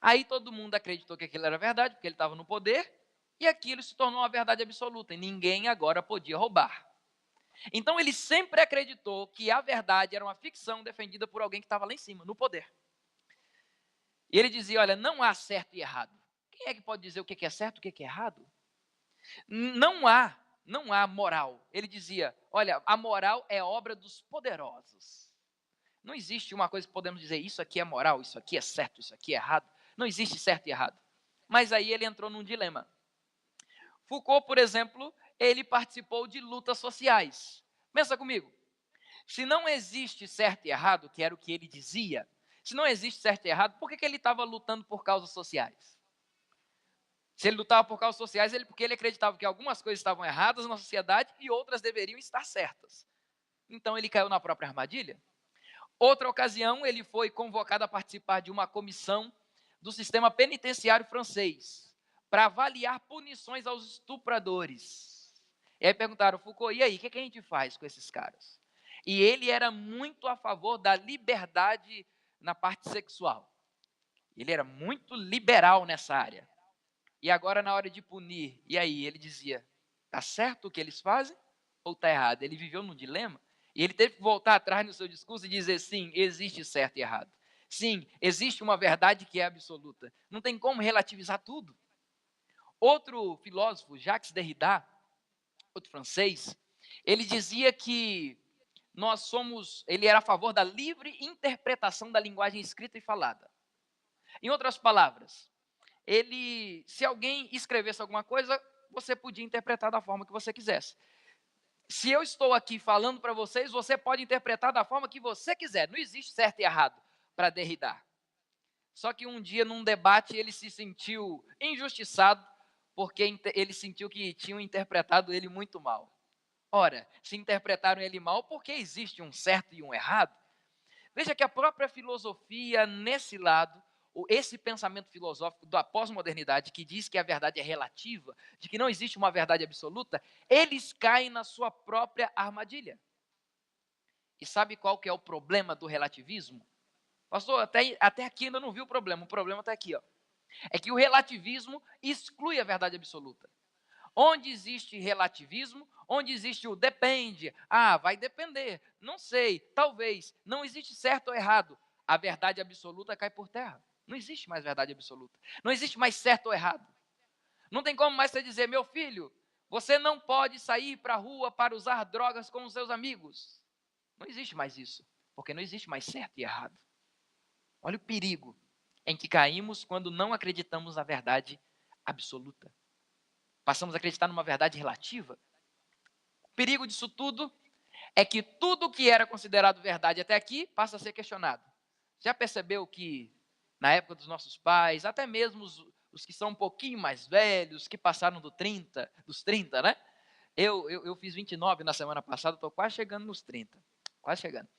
Aí todo mundo acreditou que aquilo era verdade, porque ele estava no poder, e aquilo se tornou uma verdade absoluta, e ninguém agora podia roubar. Então ele sempre acreditou que a verdade era uma ficção defendida por alguém que estava lá em cima, no poder. E ele dizia, olha, não há certo e errado. Quem é que pode dizer o que é certo e o que é errado? Não há moral. Ele dizia, olha, a moral é obra dos poderosos. Não existe uma coisa que podemos dizer, isso aqui é moral, isso aqui é certo, isso aqui é errado. Não existe certo e errado. Mas aí ele entrou num dilema. Foucault, por exemplo, ele participou de lutas sociais. Pensa comigo. Se não existe certo e errado, que era o que ele dizia, se não existe certo e errado, por que ele estava lutando por causas sociais? Se ele lutava por causas sociais, porque ele acreditava que algumas coisas estavam erradas na sociedade e outras deveriam estar certas. Então ele caiu na própria armadilha. Outra ocasião, ele foi convocado a participar de uma comissão do sistema penitenciário francês para avaliar punições aos estupradores. E aí perguntaram, Foucault, e aí, o que a gente faz com esses caras? E ele era muito a favor da liberdade na parte sexual. Ele era muito liberal nessa área. E agora, na hora de punir, e aí, ele dizia, está certo o que eles fazem ou está errado? Ele viveu num dilema. E ele teve que voltar atrás no seu discurso e dizer, sim, existe certo e errado. Sim, existe uma verdade que é absoluta. Não tem como relativizar tudo. Outro filósofo, Jacques Derrida, outro francês, ele dizia que ele era a favor da livre interpretação da linguagem escrita e falada. Em outras palavras, se alguém escrevesse alguma coisa, você podia interpretar da forma que você quisesse. Se eu estou aqui falando para vocês, você pode interpretar da forma que você quiser. Não existe certo e errado para Derrida. Só que um dia, num debate, ele se sentiu injustiçado porque ele sentiu que tinham interpretado ele muito mal. Ora, se interpretaram ele mal, porque existe um certo e um errado. Veja que a própria filosofia, nesse lado, esse pensamento filosófico da pós-modernidade, que diz que a verdade é relativa, de que não existe uma verdade absoluta, eles caem na sua própria armadilha. E sabe qual que é o problema do relativismo? Pastor, até aqui ainda não vi o problema está aqui. É que o relativismo exclui a verdade absoluta. Onde existe relativismo, onde existe o depende, vai depender, não sei, talvez, não existe certo ou errado, a verdade absoluta cai por terra. Não existe mais verdade absoluta. Não existe mais certo ou errado. Não tem como mais você dizer, meu filho, você não pode sair para a rua para usar drogas com os seus amigos. Não existe mais isso, porque não existe mais certo e errado. Olha o perigo em que caímos quando não acreditamos na verdade absoluta. Passamos a acreditar numa verdade relativa. O perigo disso tudo é que tudo que era considerado verdade até aqui passa a ser questionado. Já percebeu que na época dos nossos pais, até mesmo os que são um pouquinho mais velhos, que passaram dos 30, né? Eu fiz 29 na semana passada, estou quase chegando nos 30. Quase chegando.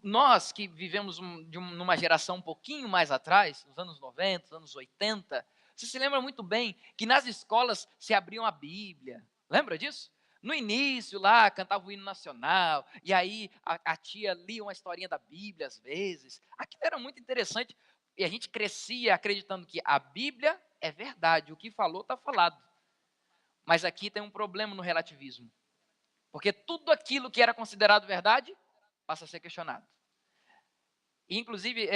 Nós que vivemos numa geração um pouquinho mais atrás, nos anos 90, nos anos 80, você se lembra muito bem que nas escolas se abriam a Bíblia. Lembra disso? No início lá, cantava o hino nacional, e aí a tia lia uma historinha da Bíblia às vezes. Aquilo era muito interessante, e a gente crescia acreditando que a Bíblia é verdade, o que falou está falado. Mas aqui tem um problema no relativismo, porque tudo aquilo que era considerado verdade passa a ser questionado. E, inclusive,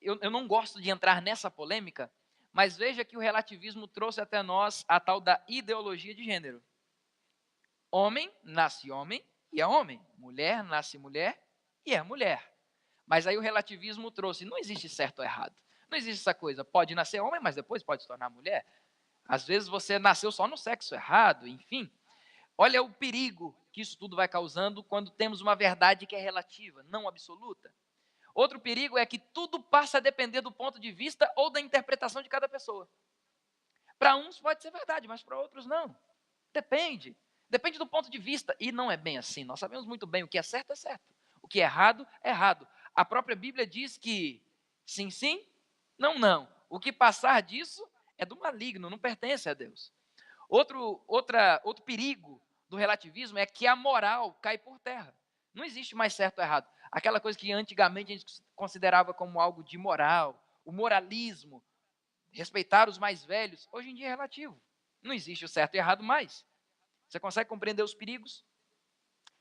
eu não gosto de entrar nessa polêmica, mas veja que o relativismo trouxe até nós a tal da ideologia de gênero. Homem nasce homem e é homem. Mulher nasce mulher e é mulher. Mas aí o relativismo trouxe, não existe certo ou errado. Não existe essa coisa, pode nascer homem, mas depois pode se tornar mulher. Às vezes você nasceu só no sexo errado, enfim. Olha o perigo que isso tudo vai causando quando temos uma verdade que é relativa, não absoluta. Outro perigo é que tudo passa a depender do ponto de vista ou da interpretação de cada pessoa. Para uns pode ser verdade, mas para outros não. Depende. Depende do ponto de vista. E não é bem assim. Nós sabemos muito bem o que é certo, o que é errado, é errado. A própria Bíblia diz que sim, sim, não, não. O que passar disso é do maligno, não pertence a Deus. Outro perigo do relativismo é que a moral cai por terra. Não existe mais certo ou errado. Aquela coisa que antigamente a gente considerava como algo de moral, o moralismo, respeitar os mais velhos, hoje em dia é relativo. Não existe o certo e errado mais. Você consegue compreender os perigos?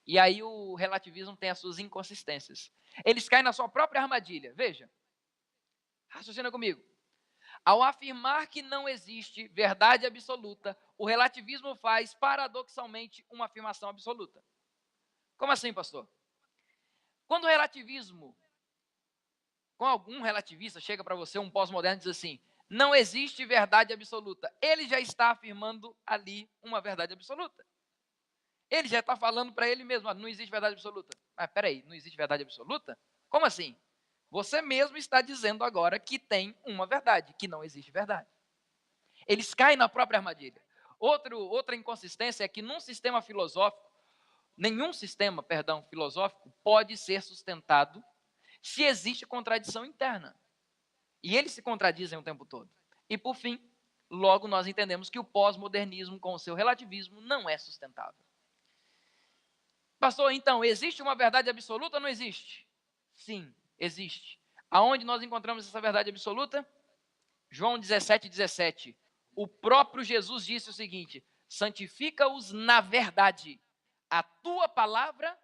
E aí o relativismo tem as suas inconsistências. Eles caem na sua própria armadilha. Veja, raciocina comigo. Ao afirmar que não existe verdade absoluta, o relativismo faz, paradoxalmente, uma afirmação absoluta. Como assim, pastor? Quando o relativismo, com algum relativista, chega para você, um pós-moderno, e diz assim, não existe verdade absoluta. Ele já está afirmando ali uma verdade absoluta. Ele já está falando para ele mesmo, não existe verdade absoluta. Mas peraí, não existe verdade absoluta? Como assim? Você mesmo está dizendo agora que tem uma verdade, que não existe verdade. Eles caem na própria armadilha. Outra inconsistência é que nenhum sistema filosófico pode ser sustentado se existe contradição interna. E eles se contradizem o tempo todo. E por fim, logo nós entendemos que o pós-modernismo com o seu relativismo não é sustentável. Pastor, então, existe uma verdade absoluta ou não existe? Sim, existe. Aonde nós encontramos essa verdade absoluta? João 17:17. O próprio Jesus disse o seguinte: santifica-os na verdade. A tua palavra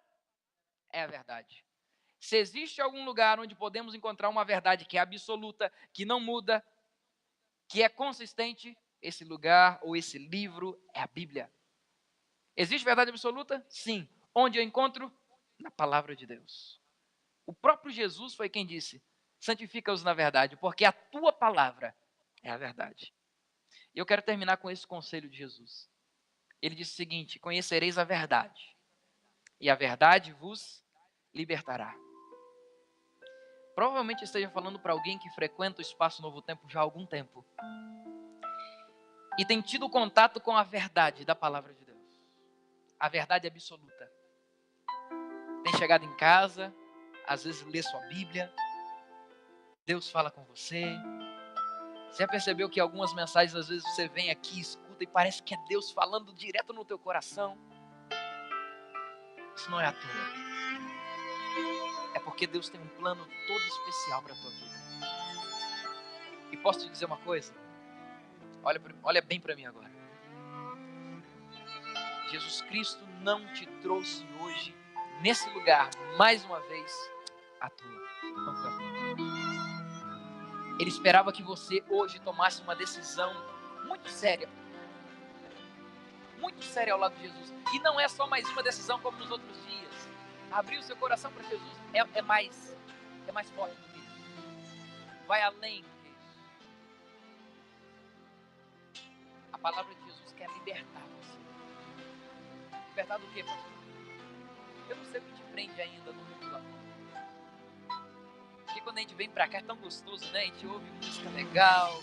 é a verdade. Se existe algum lugar onde podemos encontrar uma verdade que é absoluta, que não muda, que é consistente, esse lugar ou esse livro é a Bíblia. Existe verdade absoluta? Sim. Onde eu encontro? Na palavra de Deus. O próprio Jesus foi quem disse: santifica-os na verdade, porque a tua palavra é a verdade. E eu quero terminar com esse conselho de Jesus. Ele disse o seguinte: conhecereis a verdade, e a verdade vos libertará. Provavelmente esteja falando para alguém que frequenta o Espaço Novo Tempo já há algum tempo e tem tido contato com a verdade da palavra de Deus, a verdade absoluta. Tem chegado em casa, às vezes lê sua Bíblia, Deus fala com você. Você já percebeu que algumas mensagens às vezes você vem aqui, escuta e parece que é Deus falando direto no teu coração? Isso não é à toa. É porque Deus tem um plano todo especial para a tua vida. E posso te dizer uma coisa? Olha bem para mim agora. Jesus Cristo não te trouxe hoje, nesse lugar, mais uma vez, à toa. Não foi à toa. Ele esperava que você hoje tomasse uma decisão muito séria ao lado de Jesus. E não é só mais uma decisão como nos outros dias. Abrir o seu coração para Jesus é mais forte do que isso. Vai além do que isso. A palavra de Jesus quer libertar você. Libertar do quê, pastor? Eu não sei o que te prende ainda no mundo lá fora. Porque quando a gente vem pra cá é tão gostoso, né? A gente ouve música legal,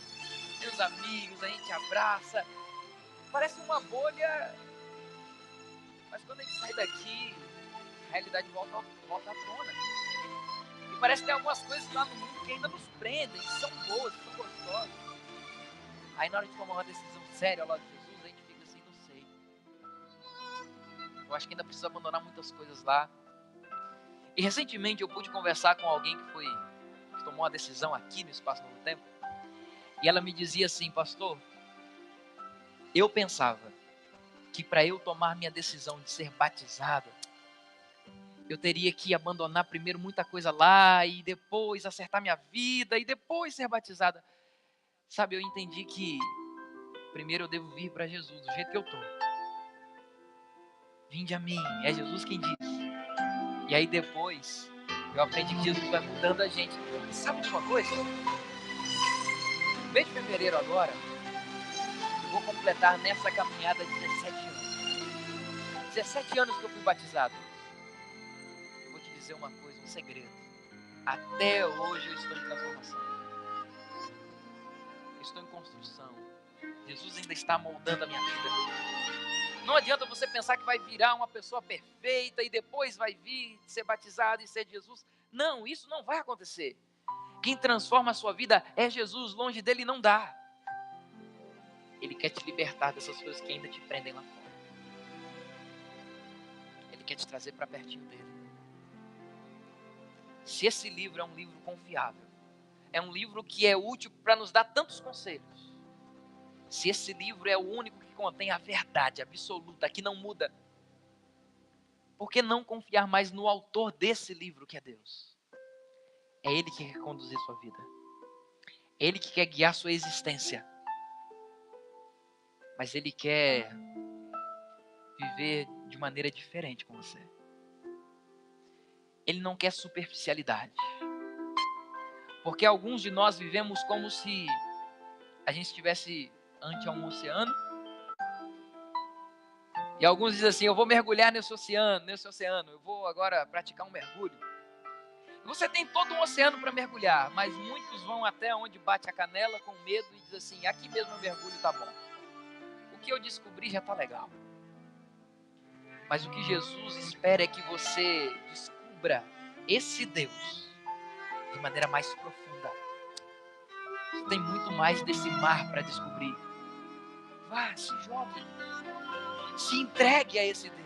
tem os amigos, a gente abraça. Parece uma bolha. Mas quando a gente sai daqui, a realidade volta à tona. E parece que tem algumas coisas lá no mundo que ainda nos prendem, que são boas, que são gostosas. Aí na hora de tomar uma decisão séria ao lado de Jesus, a gente fica assim, não sei. Eu acho que ainda preciso abandonar muitas coisas lá. E recentemente eu pude conversar com alguém que tomou uma decisão aqui no Espaço Novo Tempo. E ela me dizia assim: pastor, eu pensava que para eu tomar minha decisão de ser batizado, eu teria que abandonar primeiro muita coisa lá e depois acertar minha vida e depois ser batizada. Sabe, eu entendi que primeiro eu devo vir para Jesus do jeito que eu tô. Vinde a mim, é Jesus quem diz. E aí depois eu aprendi que Jesus vai mudando a gente. E sabe de uma coisa? No mês de fevereiro agora, eu vou completar nessa caminhada 17 anos. 17 anos que eu fui batizado. Eu vou te dizer uma coisa, um segredo. Até hoje eu estou em transformação. Eu estou em construção. Jesus ainda está moldando a minha vida. Não adianta você pensar que vai virar uma pessoa perfeita e depois vai vir ser batizado e ser Jesus. Não, isso não vai acontecer. Quem transforma a sua vida é Jesus, longe dele não dá. Ele quer te libertar dessas coisas que ainda te prendem lá fora. Ele quer te trazer para pertinho dele. Se esse livro é um livro confiável, é um livro que é útil para nos dar tantos conselhos, se esse livro é o único que contém a verdade absoluta, que não muda, por que não confiar mais no autor desse livro, que é Deus? É Ele que quer conduzir sua vida. É Ele que quer guiar sua existência. Mas Ele quer viver de maneira diferente com você. Ele não quer superficialidade. Porque alguns de nós vivemos como se a gente estivesse ante um oceano. E alguns dizem assim: eu vou mergulhar nesse oceano, eu vou agora praticar um mergulho. Você tem todo um oceano para mergulhar, mas muitos vão até onde bate a canela com medo e diz assim, aqui mesmo eu mergulho, tá bom. O que eu descobri já tá legal. Mas o que Jesus espera é que você descubra esse Deus de maneira mais profunda. Tem muito mais desse mar para descobrir. Vá, se jogue. Se entregue a esse Deus.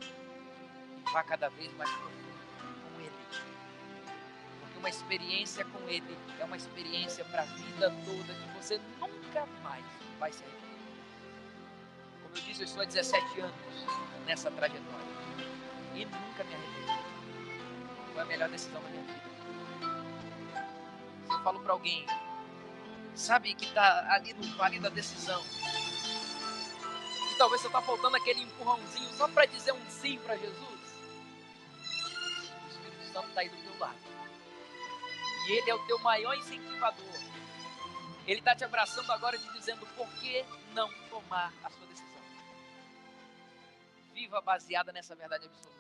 E vá cada vez mais profundo com Ele. Porque uma experiência com Ele é uma experiência para a vida toda que você nunca mais vai se arrepender. Como eu disse, eu estou há 17 anos nessa trajetória. E nunca me arrependi. Foi a melhor decisão da minha vida. Se eu falo para alguém, sabe, que está ali no vale da decisão, e talvez você está faltando aquele empurrãozinho só para dizer um sim para Jesus, o Espírito Santo está aí do teu lado. E Ele é o teu maior incentivador. Ele está te abraçando agora te dizendo, por que não tomar a sua decisão? Viva baseada nessa verdade absoluta.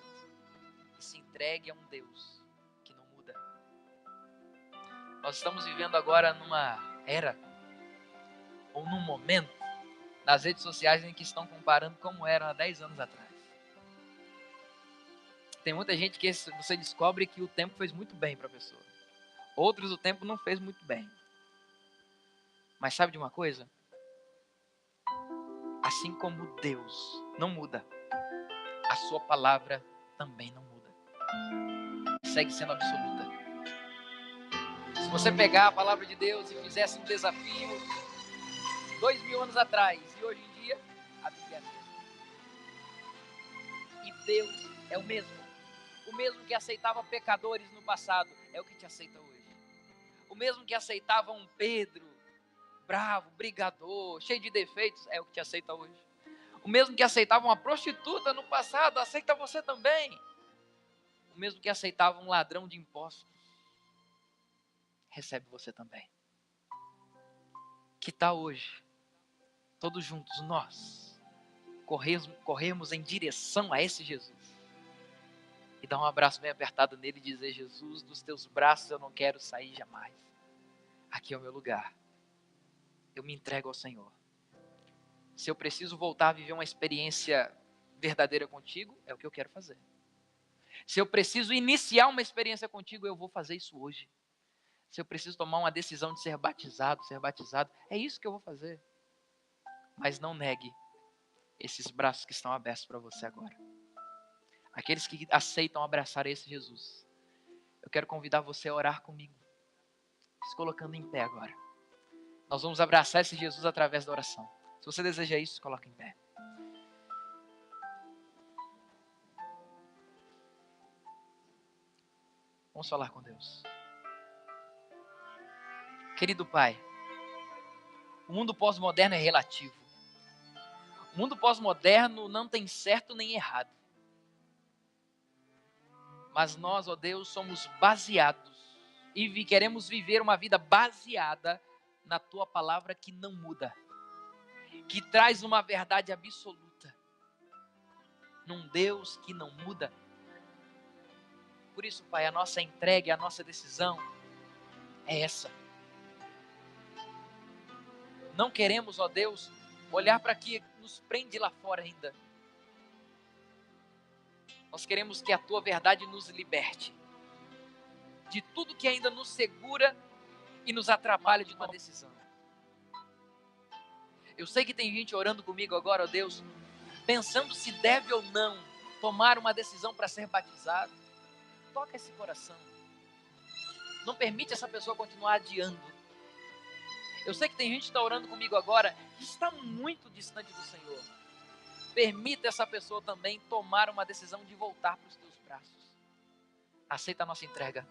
E se entregue a um Deus que não muda. Nós estamos vivendo agora numa era, ou num momento, nas redes sociais em que estão comparando como eram há 10 anos atrás. Tem muita gente que você descobre que o tempo fez muito bem para a pessoa. Outros o tempo não fez muito bem. Mas sabe de uma coisa? Assim como Deus não muda, a sua palavra também não muda. Segue sendo absoluta. Se você pegar a palavra de Deus e fizesse um desafio 2000 anos atrás e hoje em dia, a Bíblia é a mesma. E Deus é o mesmo. O mesmo que aceitava pecadores no passado é o que te aceita hoje. O mesmo que aceitava um Pedro bravo, brigador, cheio de defeitos, é o que te aceita hoje. O mesmo que aceitava uma prostituta no passado, aceita você também. O mesmo que aceitava um ladrão de impostos, recebe você também. Que tal hoje, todos juntos, nós corremos em direção a esse Jesus e dar um abraço bem apertado nele e dizer, Jesus, dos teus braços eu não quero sair jamais. Aqui é o meu lugar. Eu me entrego ao Senhor. Se eu preciso voltar a viver uma experiência verdadeira contigo, é o que eu quero fazer. Se eu preciso iniciar uma experiência contigo, eu vou fazer isso hoje. Se eu preciso tomar uma decisão de ser batizado, é isso que eu vou fazer. Mas não negue esses braços que estão abertos para você agora. Aqueles que aceitam abraçar esse Jesus. Eu quero convidar você a orar comigo, se colocando em pé agora. Nós vamos abraçar esse Jesus através da oração. Se você deseja isso, coloque em pé. Vamos falar com Deus. Querido Pai, o mundo pós-moderno é relativo. O mundo pós-moderno não tem certo nem errado. Mas nós, ó Deus, somos baseados e queremos viver uma vida baseada na Tua palavra que não muda, que traz uma verdade absoluta, num Deus que não muda. Por isso, Pai, a nossa entrega, a nossa decisão é essa. Não queremos, ó Deus, olhar para o que nos prende lá fora ainda. Nós queremos que a Tua verdade nos liberte de tudo que ainda nos segura e nos atrapalha de uma decisão. Eu sei que tem gente orando comigo agora, ó Deus, pensando se deve ou não tomar uma decisão para ser batizado. Toca esse coração. Não permite essa pessoa continuar adiando. Eu sei que tem gente que está orando comigo agora que está muito distante do Senhor. Permita essa pessoa também tomar uma decisão de voltar para os teus braços. Aceita a nossa entrega.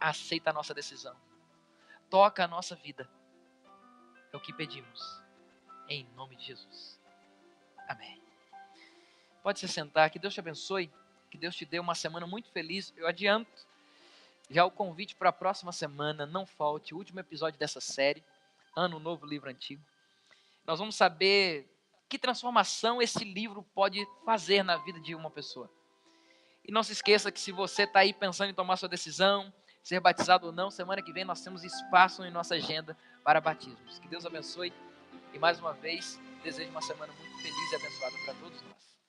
Aceita a nossa decisão. Toca a nossa vida. É o que pedimos. Em nome de Jesus. Amém. Pode se sentar. Que Deus te abençoe. Que Deus te dê uma semana muito feliz. Eu adianto já o convite para a próxima semana. Não falte o último episódio dessa série. Ano Novo, Livro Antigo. Nós vamos saber que transformação esse livro pode fazer na vida de uma pessoa. E não se esqueça que se você está aí pensando em tomar sua decisão, ser batizado ou não, semana que vem nós temos espaço em nossa agenda para batismos. Que Deus abençoe e mais uma vez desejo uma semana muito feliz e abençoada para todos nós.